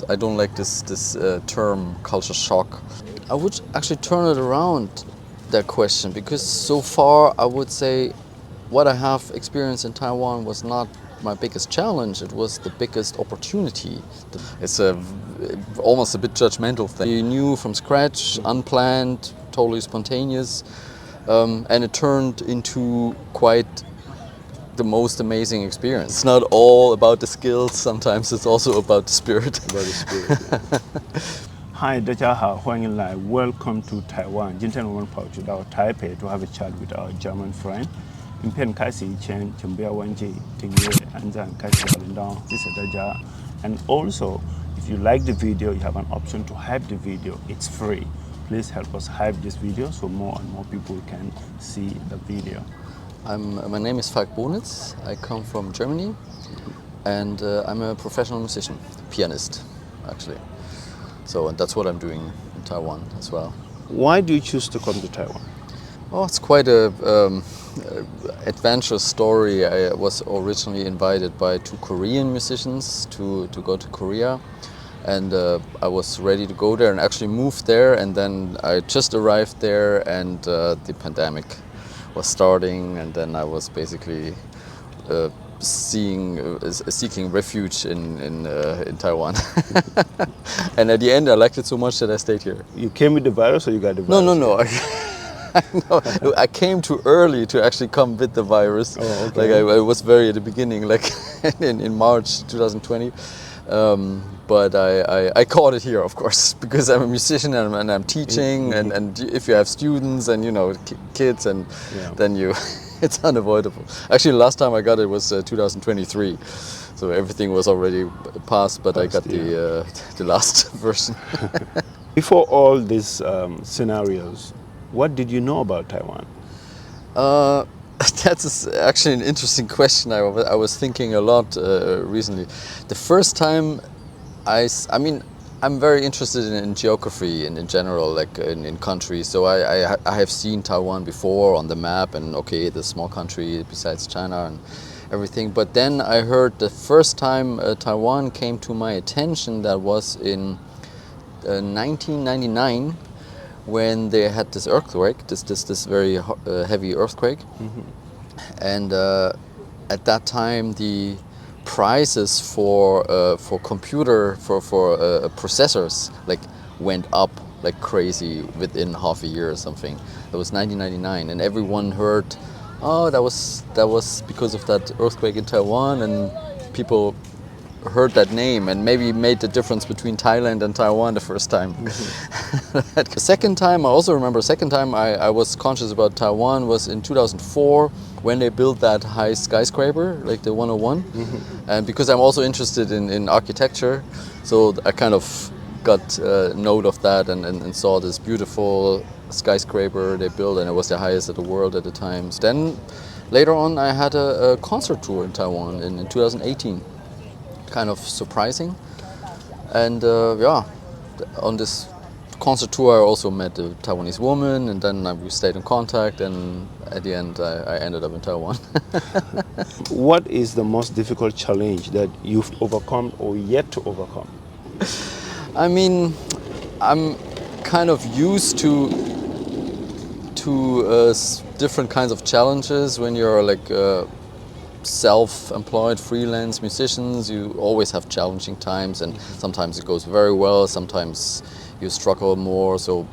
I don't like this term culture shock. I would actually turn it around, that question, because so far I would say what I have experienced in Taiwan was not my biggest challenge, it was the biggest opportunity. It's almost a bit judgmental thing. You knew from scratch, unplanned, totally spontaneous, and it turned into quite the most amazing experience. It's not all about the skills, sometimes it's also about the spirit. Hi, 大家好，欢迎来 Welcome to Taiwan. 今天我们跑去到台北 to have a chat with our German friend. 影片开始以前，请不要忘记订阅、按赞、开启小铃铛，谢谢大家。And also, if you like the video, you have an option to hype the video. It's free. Please help us hype this video so more and more people can see the video. My name is Falk Bonitz. I come from Germany, and I'm a professional musician, pianist, actually. And that's what I'm doing in Taiwan as well. Why do you choose to come to Taiwan? Oh, it's quite a adventurous story. I was originally invited by two Korean musicians to go to Korea, and I was ready to go there and actually moved there, and then I just arrived there and the pandemic was starting, and then I was basically seeking refuge in Taiwan. And at the end I liked it so much that I stayed here. You came with the virus or you got the virus? No. No, I came too early to actually come with the virus. Oh, okay. I was very at the beginning, like in March 2020. But I caught it here, of course, because I'm a musician and I'm teaching, Mm-hmm. and if you have students and kids, and then it's unavoidable. Actually, last time I got it was 2023, so everything was already passed, but I got the last version. Before all these scenarios, what did you know about Taiwan? That's actually an interesting question. I was thinking a lot recently. The first time I'm very interested in geography and in general, like in countries. So I have seen Taiwan before on the map, and okay, the small country besides China and everything. But then I heard the first time Taiwan came to my attention, that was in 1999, when they had this earthquake, this very heavy earthquake. Mm-hmm. And at that time the prices for processors like went up like crazy within half a year or something. That was 1999, and everyone heard, oh, that was because of that earthquake in Taiwan, and people heard that name and maybe made the difference between Thailand and Taiwan the first time. Mm-hmm. The second time, I also remember, I was conscious about Taiwan was in 2004, when they built that high skyscraper, like the 101. Mm-hmm. And because I'm also interested in architecture, so I kind of got note of that and saw this beautiful skyscraper they built, and it was the highest in the world at the time. Then later on I had a concert tour in Taiwan in 2018. Kind of surprising, and on this concert tour I also met a Taiwanese woman, and then we stayed in contact, and at the end I ended up in Taiwan. What is the most difficult challenge that you've overcome or yet to overcome? I mean, I'm kind of used to different kinds of challenges. When you're like self-employed freelance musicians, you always have challenging times, and sometimes it goes very well, sometimes you struggle more. So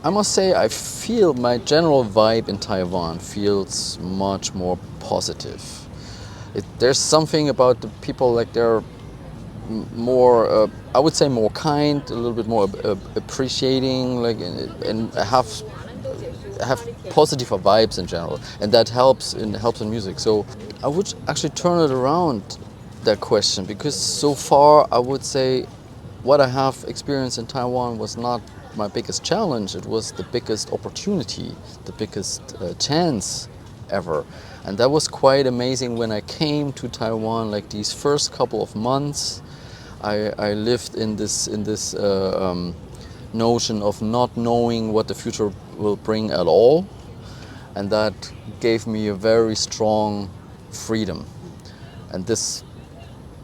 I must say I feel my general vibe in Taiwan feels much more positive. There's something about the people, like they're more, I would say more kind, a little bit more appreciating, like, and have positive vibes in general, and that helps in music. So I would actually turn it around, that question, because so far I would say what I have experienced in Taiwan was not my biggest challenge, it was the biggest opportunity, the biggest chance ever. And that was quite amazing when I came to Taiwan. Like these first couple of months I lived in this notion of not knowing what the future will bring at all, and that gave me a very strong freedom, and this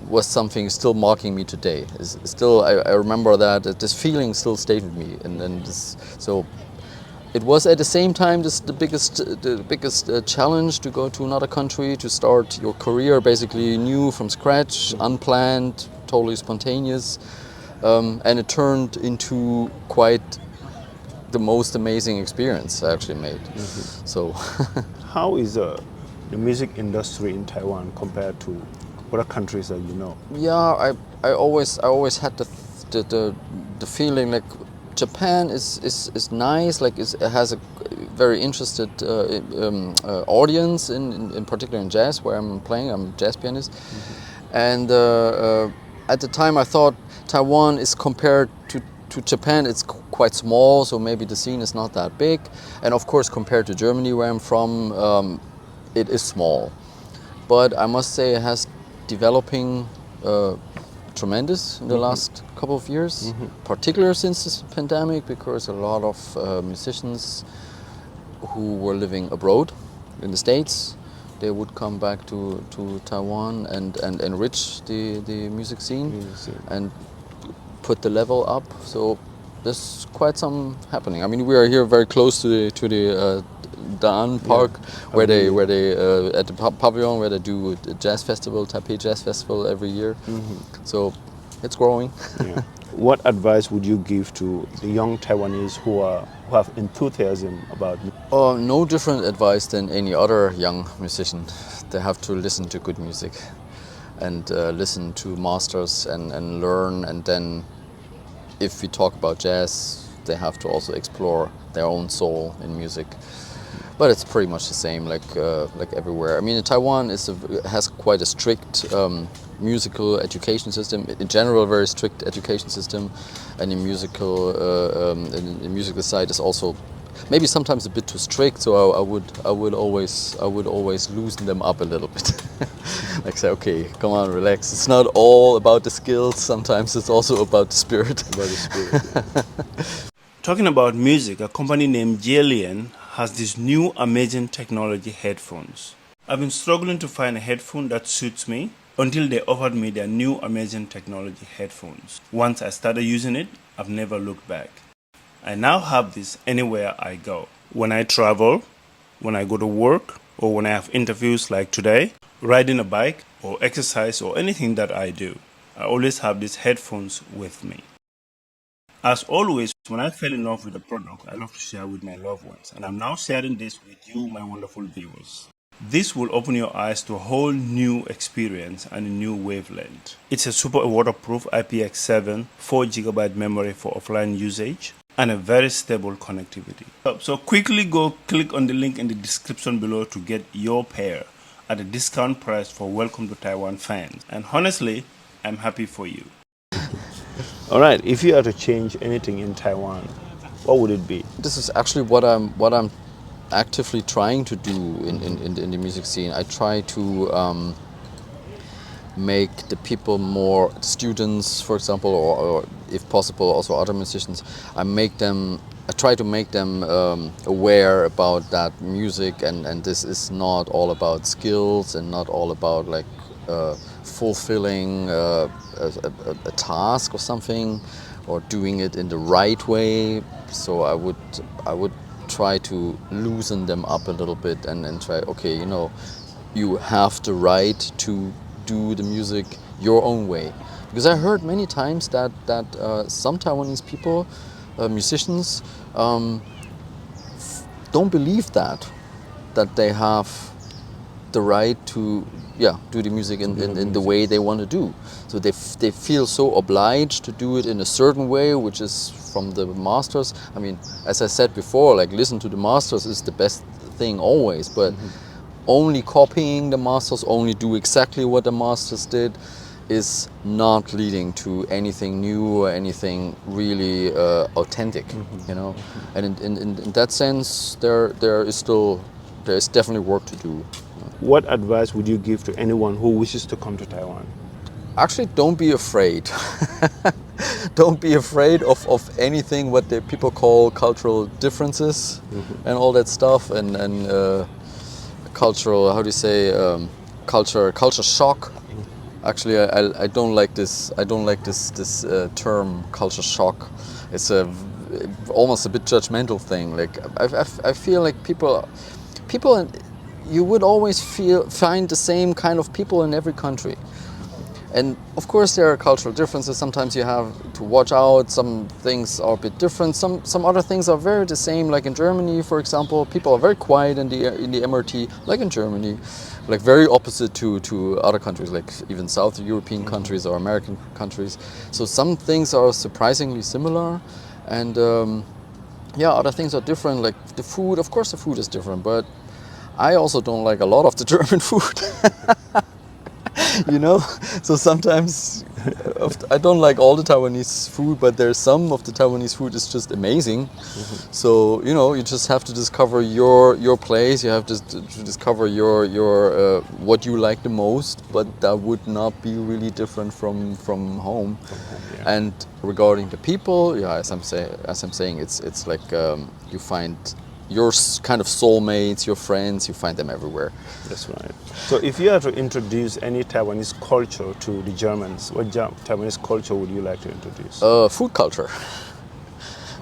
was something still marking me today. I remember that this feeling still stayed with me, and so it was at the same time the biggest challenge to go to another country, to start your career basically new from scratch, unplanned, totally spontaneous, and it turned into quite the most amazing experience I actually made. So, how is the music industry in Taiwan compared to other countries that you know? Yeah, I always had the feeling like Japan is nice, like it has a very interested audience, in particular in jazz, where I'm playing. I'm a jazz pianist, and at the time I thought Taiwan is compared to Japan, it's quite small, so maybe the scene is not that big, and of course compared to Germany, where I'm from, it is small. But I must say it has developing tremendous in the last couple of years, particularly since this pandemic, because a lot of musicians who were living abroad in the States, they would come back to Taiwan and enrich the music scene and put the level up. So there's quite some happening. I mean, we are here very close to the Dan Park, where they at the pavilion where they do a jazz festival, Taipei Jazz Festival every year. So it's growing. What advice would you give to the young Taiwanese who have enthusiasm about music? No different advice than any other young musician. They have to listen to good music and listen to masters and learn, and then if we talk about jazz, they have to also explore their own soul in music. But it's pretty much the same, like everywhere. I mean, Taiwan has quite a strict musical education system. In general, a very strict education system, and the musical side is also maybe sometimes a bit too strict. So I would always loosen them up a little bit. Like say, okay, come on, relax. It's not all about the skills. Sometimes it's also about the spirit. Talking about music, a company named Youlisn has these new amazing technology headphones. I've been struggling to find a headphone that suits me until they offered me their new amazing technology headphones. Once I started using it, I've never looked back. I now have this anywhere I go. When I travel, when I go to work, or when I have interviews like today, riding a bike or exercise or anything that I do, I always have these headphones with me. As always, when I fell in love with a product, I love to share with my loved ones. And I'm now sharing this with you, my wonderful viewers. This will open your eyes to a whole new experience and a new wavelength. It's a super waterproof IPX7, 4GB memory for offline usage, and a very stable connectivity. So quickly go click on the link in the description below to get your pair at a discount price for Welcome to Taiwan fans. And honestly, I'm happy for you. All right, if you had to change anything in Taiwan, what would it be? This is actually what I'm actively trying to do in the music scene. I try to make the people more, students, for example, or if possible, also other musicians. I try to make them aware about that music, and this is not all about skills and not all about like fulfilling a task or something, or doing it in the right way. So I would try to loosen them up a little bit and try, okay, you know, you have the right to do the music your own way. Because I heard many times that some Taiwanese people, musicians, don't believe that they have the right to do the music in the way they want to do. So they feel so obliged to do it in a certain way, which is from the masters. I mean, as I said before, like listen to the masters is the best thing always, but only copying the masters, only do exactly what the masters did, is not leading to anything new or anything really authentic, you know. And in that sense, there is definitely work to do. What advice would you give to anyone who wishes to come to Taiwan? Actually, don't be afraid. Don't be afraid of anything what the people call cultural differences and all that stuff, and cultural, how do you say, culture shock. Actually, I don't like this. I don't like this term culture shock. It's almost a bit judgmental thing. Like I feel like people, you would always find the same kind of people in every country. And of course there are cultural differences. Sometimes you have to watch out. Some things are a bit different. Some other things are very the same. Like in Germany, for example, people are very quiet in the MRT, like in Germany, like very opposite to other countries, like even South European countries or American countries. So some things are surprisingly similar, and other things are different. Like the food, of course, the food is different, but I also don't like a lot of the German food. You know, so sometimes I don't like all the Taiwanese food, but there's some of the Taiwanese food is just amazing. So you know, you just have to discover your place. You have to discover your what you like the most, but that would not be really different from home. Yeah. And regarding the people, yeah, as I'm saying, it's like you find your kind of soulmates, your friends, you find them everywhere. That's right. So if you had to introduce any Taiwanese culture to the Germans, what Taiwanese culture would you like to introduce? Food culture.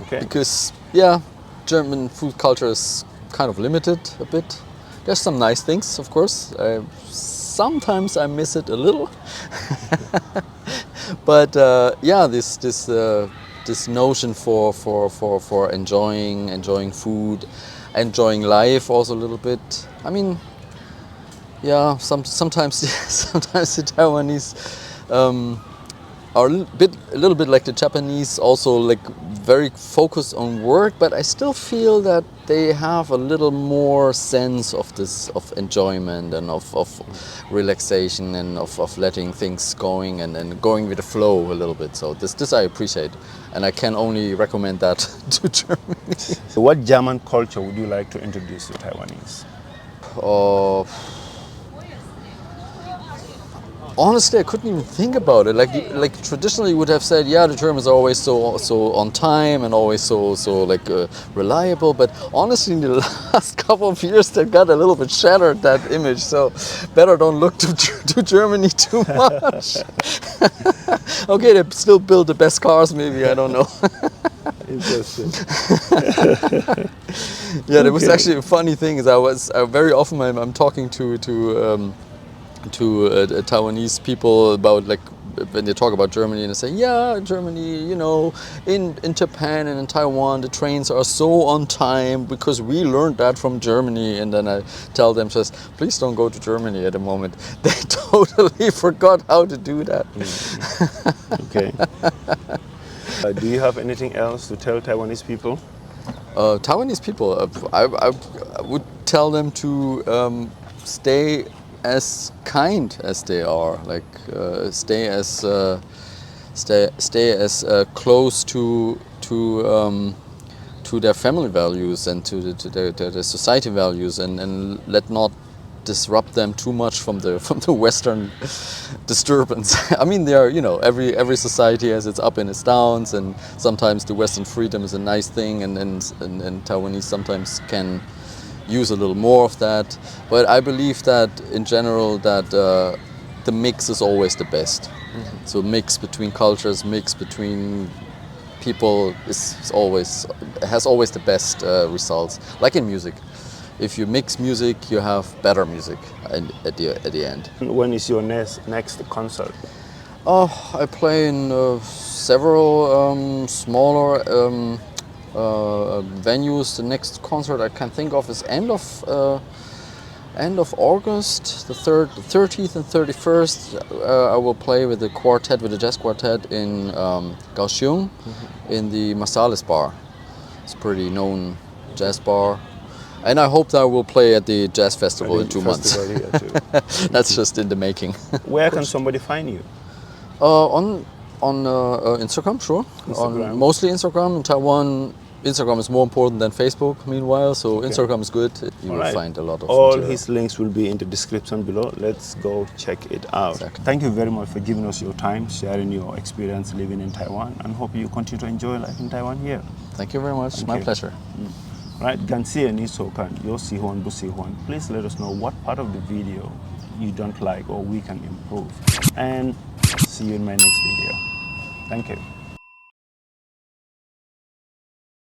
Okay. Because, yeah, German food culture is kind of limited a bit. There's some nice things, of course. Sometimes I miss it a little. But yeah, this notion for enjoying food, enjoying life also a little bit. I mean, yeah, sometimes the Taiwanese are a little bit like the Japanese, also like very focused on work, but I still feel that they have a little more sense of enjoyment and of relaxation and of letting things going and going with the flow a little bit. So this I appreciate, and I can only recommend that to Germany. So what German culture would you like to introduce to Taiwanese? Honestly, I couldn't even think about it. Like traditionally, you would have said, yeah, the Germans are always so on time and always so reliable. But honestly, in the last couple of years, they got a little bit shattered, that image. So better don't look to Germany too much. Okay, they still build the best cars, maybe, I don't know. Interesting. Yeah, there was actually a funny thing. Is I very often I'm talking to Taiwanese people about, like, when they talk about Germany, and they say, yeah, Germany, you know, in Japan and in Taiwan, the trains are so on time because we learned that from Germany. And then I tell them, just please don't go to Germany at the moment. They totally forgot how to do that. Okay. Do you have anything else to tell Taiwanese people? Taiwanese people, I would tell them to stay as kind as they are, like stay as close to their family values and to their society values, and let not disrupt them too much from the Western disturbance. I mean, there are, you know, every society has its up and its downs, and sometimes the Western freedom is a nice thing, and Taiwanese sometimes can use a little more of that. But I believe that in general that the mix is always the best. Mm-hmm. So mix between cultures, mix between people has always the best results. Like in music, if you mix music, you have better music at the end. When is your next concert? I play in several smaller venues. The next concert I can think of is end of August, the 30th and 31st. I will play with the jazz quartet in Kaohsiung, in the Marsalis bar. It's a pretty known jazz bar. And I hope that I will play at the jazz festival in 2 months. That's just in the making. Where can somebody find you? On Instagram, sure. Instagram. Mostly Instagram. In Taiwan, Instagram is more important than Facebook, meanwhile, so okay. Instagram is good. You will find a lot of all material. His links will be in the description below. Let's go check it out. Exactly. Thank you very much for giving us your time, sharing your experience living in Taiwan, and hope you continue to enjoy life in Taiwan here. Thank you very much. My pleasure. Right, Gansia ni sokan, yo sihuan bu sihuan. Please let us know what part of the video you don't like or we can improve. And see you in my next video. Thank you.